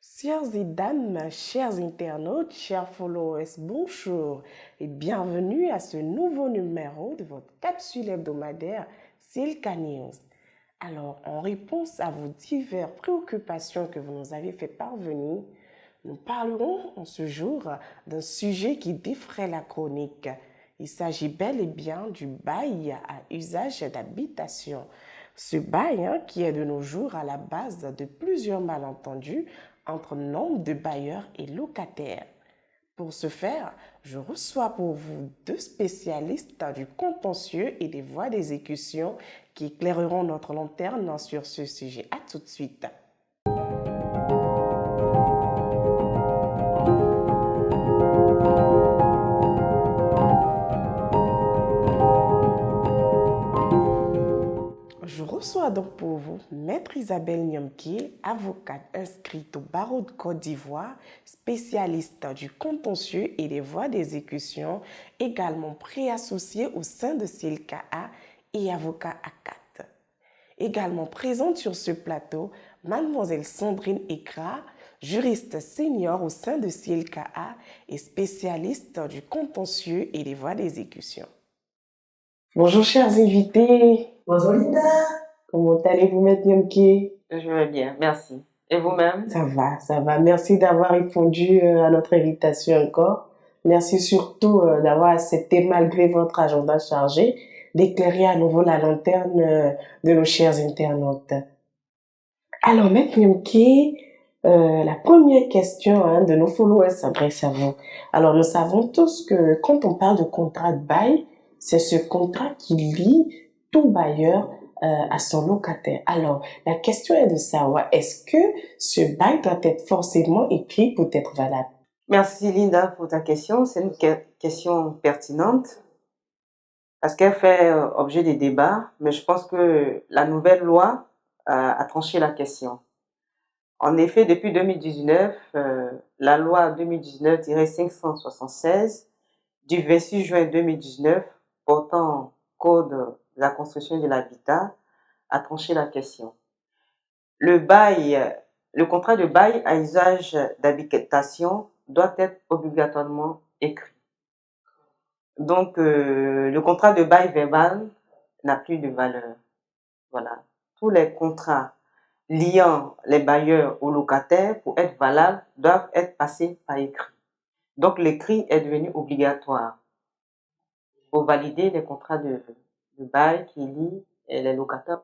Chers et dames, chers internautes, chers followers, bonjour et bienvenue à ce nouveau numéro de votre capsule hebdomadaire Silka News. Alors, en réponse à vos diverses préoccupations que vous nous avez fait parvenir, nous parlerons en ce jour d'un sujet qui défraie la chronique. Il s'agit bel et bien du bail à usage d'habitation. Ce bail qui est de nos jours à la base de plusieurs malentendus entre nombre de bailleurs et locataires. Pour ce faire, je reçois pour vous deux spécialistes du contentieux et des voies d'exécution qui éclaireront notre lanterne sur ce sujet. À tout de suite. Je reçois donc pour vous Maître Isabelle Nyomké, avocate inscrite au barreau de Côte d'Ivoire, spécialiste du contentieux et des voies d'exécution, également préassociée au sein de CLKA et avocat à 4. Également présente sur ce plateau, Mademoiselle Sandrine Ekra, juriste senior au sein de CLKA et spécialiste du contentieux et des voies d'exécution. Bonjour chers invités. Bonjour Linda. Comment allez-vous, Maître Nyomké? Je vais bien, merci. Et vous-même? Ça va. Merci d'avoir répondu à notre invitation encore. Merci surtout d'avoir accepté, malgré votre agenda chargé, d'éclairer à nouveau la lanterne de nos chers internautes. Alors, Maître Nyomké, la première question de nos followers s'adresse à vous. Alors, nous savons tous que quand on parle de contrat de bail, c'est ce contrat qui lie tout bailleur à son locataire. Alors, la question est de savoir, est-ce que ce bail doit être forcément écrit pour être valable? Merci Linda pour ta question. C'est une question pertinente parce qu'elle fait objet des débats, mais je pense que la nouvelle loi a tranché la question. En effet, depuis 2019, la loi 2019-576 du 26 juin 2019 portant Code de la construction et de l'habitat a tranché la question. Le contrat de bail à usage d'habitation doit être obligatoirement écrit. Donc, le contrat de bail verbal n'a plus de valeur. Voilà. Tous les contrats liant les bailleurs aux locataires, pour être valables, doivent être passés par écrit. Donc, l'écrit est devenu obligatoire pour valider les contrats de bail qui lient les locataires.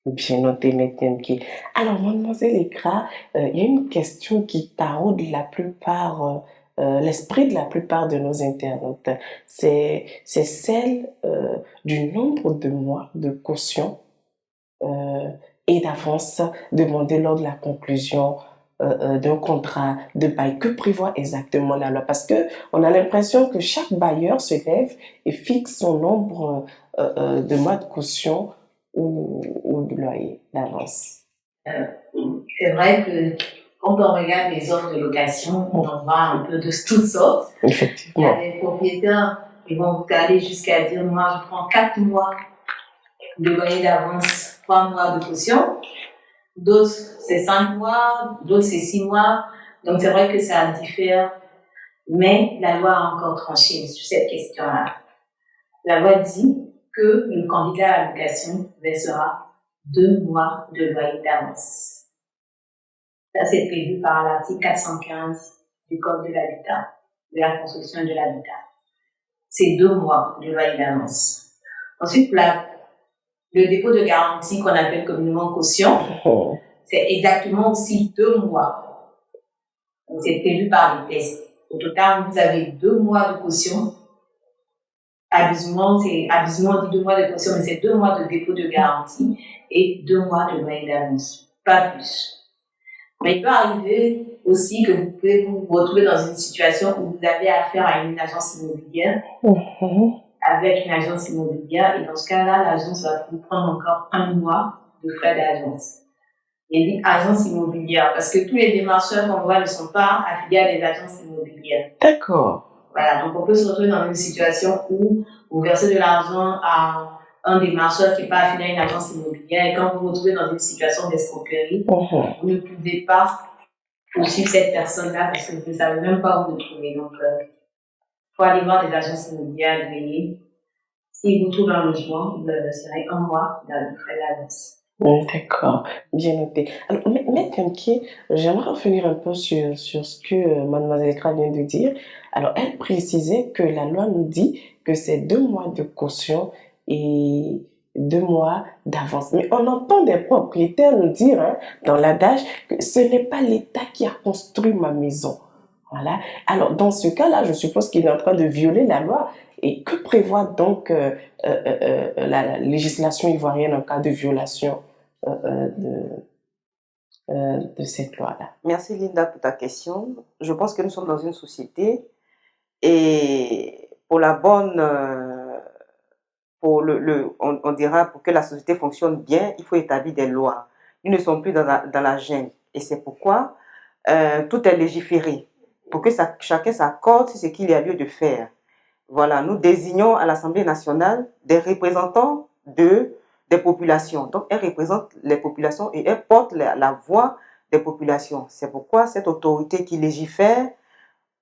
Bien noté, Maître Nyomké. Alors, Mademoiselle Ekra, il y a une question qui taraude l'esprit de la plupart de nos internautes. C'est celle du nombre de mois de caution et d'avance demandé lors de la conclusion d'un contrat de bail. Que prévoit exactement la loi? Parce que on a l'impression que chaque bailleur se lève et fixe son nombre de mois de caution ou de loyer d'avance. C'est vrai que quand on regarde les offres de location, on en voit un peu de toutes sortes. Effectivement. Il y a des propriétaires qui vont aller jusqu'à dire, moi je prends 4 mois de loyer d'avance, 3 mois de caution. D'autres c'est 5 mois, d'autres c'est 6 mois. Donc c'est vrai que ça diffère, mais la loi a encore tranché sur cette question-là. La loi dit que le candidat à la location versera 2 mois de loyer d'avance. Ça, c'est prévu par l'article 415 du Code de l'habitat, de la construction et de l'habitat. C'est 2 mois de loyer d'avance. Ensuite, le dépôt de garantie qu'on appelle communément caution, c'est exactement aussi 2 mois. Donc, c'est prévu par les tests. Au total, vous avez 2 mois de caution. Abusement dit 2 mois de caution, mais c'est 2 mois de dépôt de garantie et 2 mois de loyer d'avance. Pas plus. Mais il peut arriver aussi que vous pouvez vous retrouver dans une situation où vous avez affaire à une agence immobilière, avec une agence immobilière, et dans ce cas-là, l'agence va vous prendre encore 1 mois de frais d'agence. Et dit agence immobilière, parce que tous les démarcheurs qu'on voit ne sont pas affiliés à des agences immobilières. D'accord. Voilà, donc on peut se retrouver dans une situation où vous versez de l'argent à un démarcheur qui n'est pas affilié à une agence immobilière, et quand vous vous retrouvez dans une situation d'escroquerie, vous ne pouvez pas poursuivre cette personne-là parce que vous ne savez même pas où le trouver. Donc, il faut aller voir des agences immobilières agréées. Si vous trouvez un logement, vous le serez un mois de frais d'avance. D'accord, bien noté. Alors, Maître Mki, j'aimerais revenir un peu sur ce que Mademoiselle Kra vient de dire. Alors, elle précisait que la loi nous dit que c'est 2 mois de caution et 2 mois d'avance. Mais on entend des propriétaires nous dire, hein, dans l'adage, que ce n'est pas l'État qui a construit ma maison. Voilà. Alors, dans ce cas-là, je suppose qu'il est en train de violer la loi. Et que prévoit donc la législation ivoirienne en cas de violation de cette loi-là? Merci Linda pour ta question. Je pense que nous sommes dans une société et pour la bonne, on dira pour que la société fonctionne bien, il faut établir des lois. Nous ne sommes plus dans la jungle et c'est pourquoi tout est légiféré pour que chacun s'accorde sur ce qu'il y a lieu de faire. Voilà, nous désignons à l'Assemblée nationale des représentants des populations. Donc, elles représentent les populations et elles portent la voix des populations. C'est pourquoi cette autorité qui légifère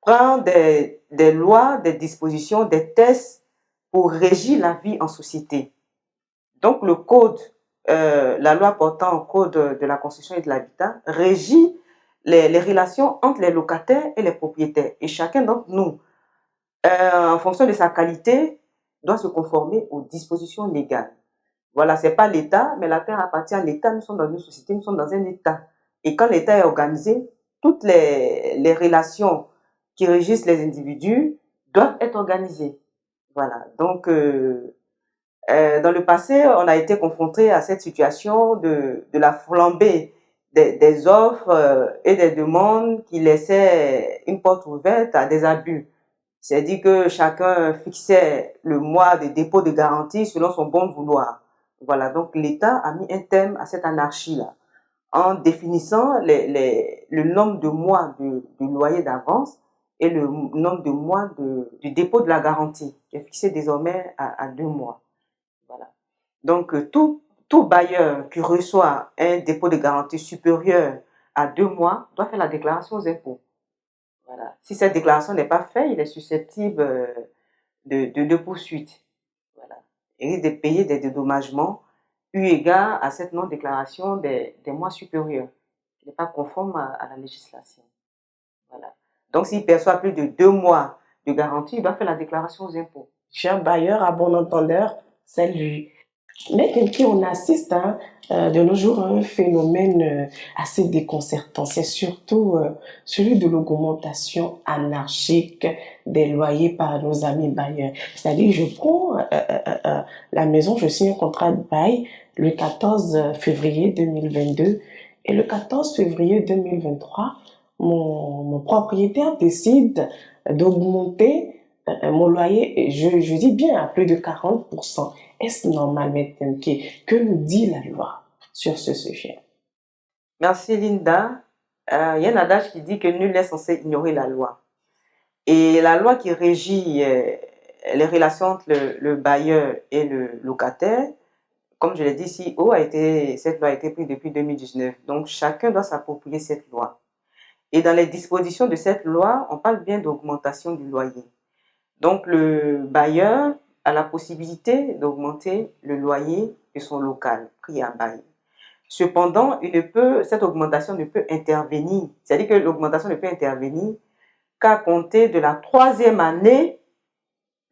prend des lois, des dispositions, des textes pour régir la vie en société. Donc, le code, la loi portant au code de la construction et de l'habitat régit les relations entre les locataires et les propriétaires. Et chacun d'entre nous, en fonction de sa qualité, doit se conformer aux dispositions légales. Voilà, ce n'est pas l'État, mais la terre appartient à l'État. Nous sommes dans une société, nous sommes dans un État. Et quand l'État est organisé, toutes les relations qui régissent les individus doivent être organisées. Voilà, donc dans le passé, on a été confronté à cette situation de la flambée des offres et des demandes qui laissaient une porte ouverte à des abus. C'est-à-dire que chacun fixait le mois de dépôt de garantie selon son bon vouloir. Voilà, donc l'État a mis un terme à cette anarchie-là en définissant le nombre de mois de loyer d'avance et le nombre de mois de dépôt de la garantie, qui est fixé désormais à 2 mois. Voilà. Donc, tout bailleur qui reçoit un dépôt de garantie supérieur à 2 mois doit faire la déclaration aux impôts. Voilà. Si cette déclaration n'est pas faite, il est susceptible de poursuites. Voilà. Il risque de payer des dédommagements eu égard à cette non-déclaration des mois supérieurs, qui n'est pas conforme à la législation. Voilà. Donc, s'il perçoit plus de 2 mois de garantie, il doit faire la déclaration aux impôts. Cher bailleur, à bon entendeur, salut. Mais on assiste de nos jours à un phénomène assez déconcertant. C'est surtout celui de l'augmentation anarchique des loyers par nos amis bailleurs. C'est-à-dire, je prends la maison, je signe un contrat de bail le 14 février 2022 et le 14 février 2023, mon propriétaire décide d'augmenter mon loyer, je dis bien à plus de 40%. Est-ce normal, Maître Mki? Que nous dit la loi sur ce sujet? Merci Linda. Il y a un adage qui dit que nul n'est censé ignorer la loi. Et la loi qui régit les relations entre le bailleur et le locataire, comme je l'ai dit ici, cette loi a été prise depuis 2019. Donc chacun doit s'approprier cette loi. Et dans les dispositions de cette loi, on parle bien d'augmentation du loyer. Donc le bailleur a la possibilité d'augmenter le loyer de son local, pris à bail. Cependant, cette augmentation ne peut intervenir, c'est-à-dire que l'augmentation ne peut intervenir qu'à compter de la 3e année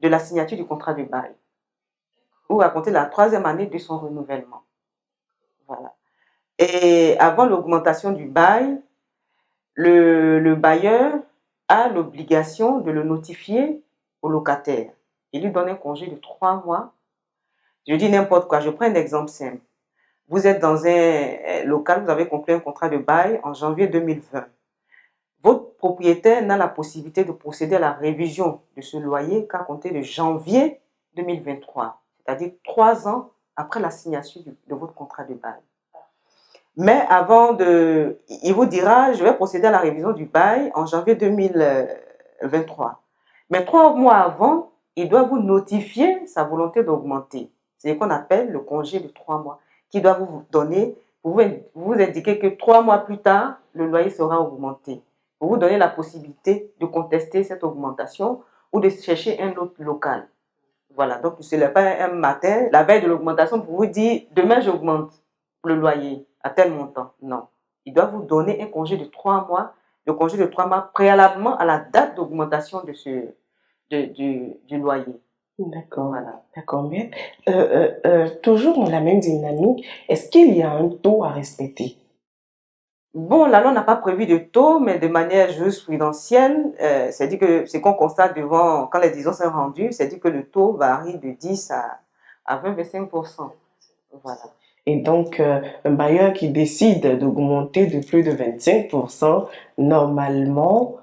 de la signature du contrat de bail ou à compter de la 3e année de son renouvellement. Voilà. Et avant l'augmentation du bail, le bailleur a l'obligation de le notifier au locataire. Il lui donne un congé de 3 mois. Je dis n'importe quoi, je prends un exemple simple. Vous êtes dans un local, vous avez conclu un contrat de bail en janvier 2020. Votre propriétaire n'a la possibilité de procéder à la révision de ce loyer qu'à compter de janvier 2023, c'est-à-dire 3 ans après la signature de votre contrat de bail. Mais il vous dira, je vais procéder à la révision du bail en janvier 2023. Mais 3 mois avant, il doit vous notifier sa volonté d'augmenter. C'est ce qu'on appelle le congé de 3 mois, qu'il doit vous donner vous indiquez que 3 mois plus tard, le loyer sera augmenté. Vous vous donnez la possibilité de contester cette augmentation ou de chercher un autre local. Voilà, donc ce n'est pas un matin, la veille de l'augmentation, pour vous dire, demain j'augmente le loyer à tel montant. Non. Il doit vous donner un congé de 3 mois, le congé de 3 mois préalablement à la date d'augmentation du loyer. D'accord, Voilà. d'accord. Mais toujours dans la même dynamique, est-ce qu'il y a un taux à respecter? Bon, la loi n'a pas prévu de taux, mais de manière jurisprudentielle, c'est-à-dire que ce qu'on constate devant, quand les décisions sont rendues, c'est-à-dire que le taux varie de 10 à 20-25%. Voilà. Et donc, un bailleur qui décide d'augmenter de plus de 25%, normalement,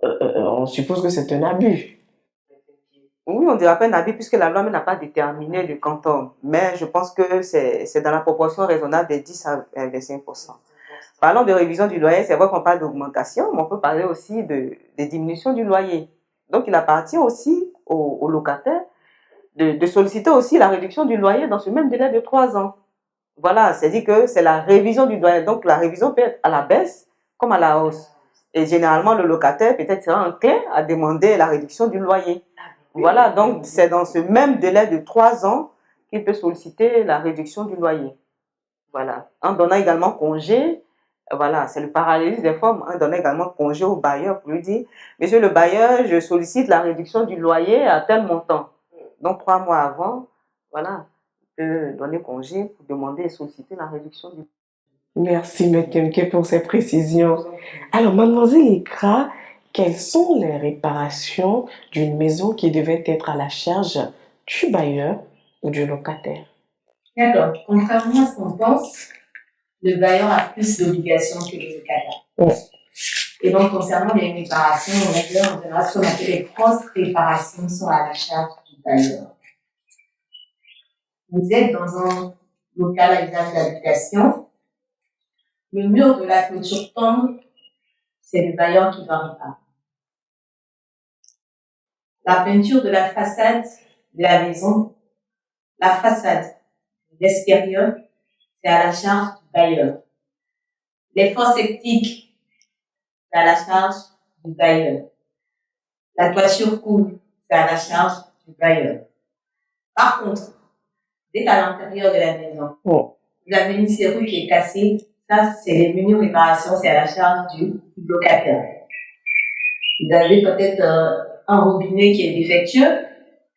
on suppose que c'est un abus. Oui, on ne dira pas un abus puisque la loi n'a pas déterminé le quantum, mais je pense que c'est dans la proportion raisonnable de 10 à 25%. Parlons de révision du loyer, c'est vrai qu'on parle d'augmentation, mais on peut parler aussi de diminution du loyer. Donc, il appartient aussi aux locataires de solliciter aussi la réduction du loyer dans ce même délai de 3 ans. Voilà, c'est-à-dire que c'est la révision du loyer. Donc, la révision peut être à la baisse comme à la hausse. Et généralement, le locataire peut-être sera enclin à demander la réduction du loyer. Voilà, donc c'est dans ce même délai de 3 ans qu'il peut solliciter la réduction du loyer. Voilà, en donnant également congé. Voilà, c'est le parallélisme des formes. En donnant également congé au bailleur pour lui dire, monsieur le bailleur, je sollicite la réduction du loyer à tel montant. Donc 3 mois avant, voilà, il peut donner congé pour demander et solliciter la réduction du loyer. Merci, Maître Kemke, pour ces précisions. Alors, mademoiselle Ikra, quelles sont les réparations d'une maison qui devait être à la charge du bailleur ou du locataire? D'accord. Contrairement à ce qu'on pense, le bailleur a plus d'obligations que le locataire. Ouais. Et donc, concernant les réparations, on va dire, en général, ce qu'on appelle les grosses réparations sont à la charge du bailleur. Vous êtes dans un local à usage d'habitation. Le mur de la clôture tombe, c'est le bailleur qui va réparer. La peinture de la façade de la maison, la façade de l'extérieur, c'est à la charge du bailleur. Les fosses septiques, c'est à la charge du bailleur. La toiture coule, c'est à la charge du bailleur. Par contre, dès à l'intérieur de la maison, vous avez une serrure qui est cassée, ça, c'est les menus réparations, c'est à la charge du locataire. Vous avez peut-être un robinet qui est défectueux,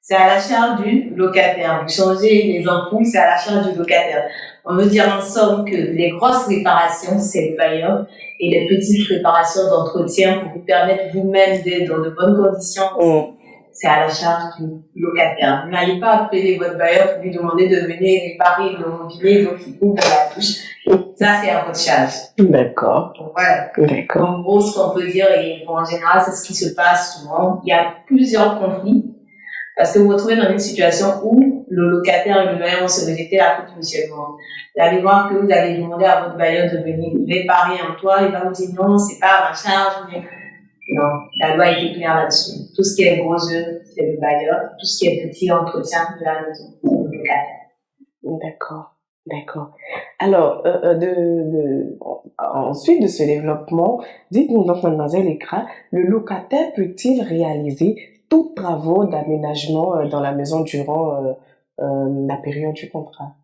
c'est à la charge du locataire. Vous changez les ampoules, c'est à la charge du locataire. On veut dire en somme que les grosses réparations, c'est le bailleur, et les petites réparations d'entretien pour vous permettre vous-même d'être dans de bonnes conditions, c'est à la charge du locataire. Vous n'allez pas appeler votre bailleur pour lui demander de venir réparer le robinet donc il ouvre la douche. Ça, c'est à votre charge. D'accord. Voilà. D'accord. En gros, ce qu'on peut dire, et bon, en général, c'est ce qui se passe souvent. Il y a plusieurs conflits. Parce que vous vous retrouvez dans une situation où le locataire et le bailleur vont se rejeter la faute mutuellement. Vous allez voir que vous allez demander à votre bailleur de venir réparer un toit, il va vous dire non, c'est pas à ma charge. Mais... Non, la loi est claire là-dessus. Tout ce qui est gros œuvre, c'est le bailleur. Tout ce qui est petit entretien de la maison, c'est le locataire. D'accord, d'accord. Alors, ensuite de ce développement, dites-nous donc, mademoiselle Ikra, le locataire peut-il réaliser tous travaux d'aménagement dans la maison durant la période du contrat?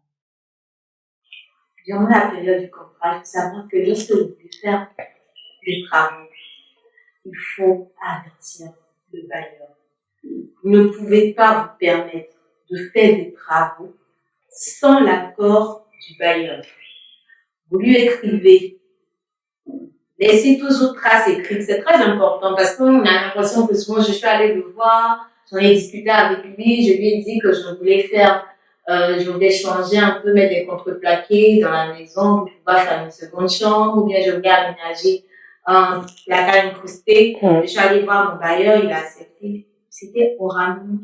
Durant la période du contrat, il faut savoir que lorsque vous voulez faire des travaux, il faut avertir le bailleur. Vous ne pouvez pas vous permettre de faire des travaux sans l'accord du bailleur. Vous lui écrivez. Laissez toujours trace écrite. C'est très important parce qu'on a l'impression que souvent je suis allée le voir, j'en ai discuté avec lui, je lui ai dit que je voulais faire, je voulais changer un peu, mettre des contreplaqués dans la maison pour pouvoir faire une seconde chambre, ou bien je voulais aménager la cale incrustée. Je suis allée voir mon bailleur, il a accepté. C'était oralement.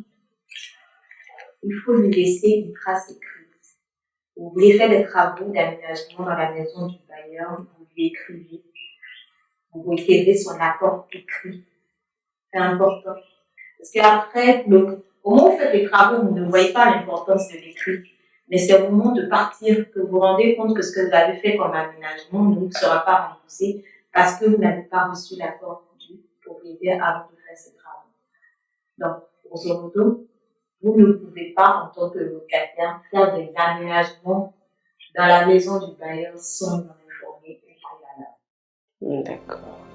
Il faut lui laisser une trace écrite. Vous voulez faire des travaux d'aménagement dans la maison du bailleur, vous lui écrivez. Vous requérez son accord écrit. C'est important. Parce qu'après, au moment où vous faites les travaux, vous ne voyez pas l'importance de l'écrit. Mais c'est au moment de partir que vous vous rendez compte que ce que vous avez fait comme aménagement ne sera pas remboursé parce que vous n'avez pas reçu l'accord du propriétaire avant de faire ces travaux. Donc, grosso modo, vous ne pouvez pas, en tant que locataire, faire des aménagements dans la maison du bailleur sans en informer au préalable. D'accord.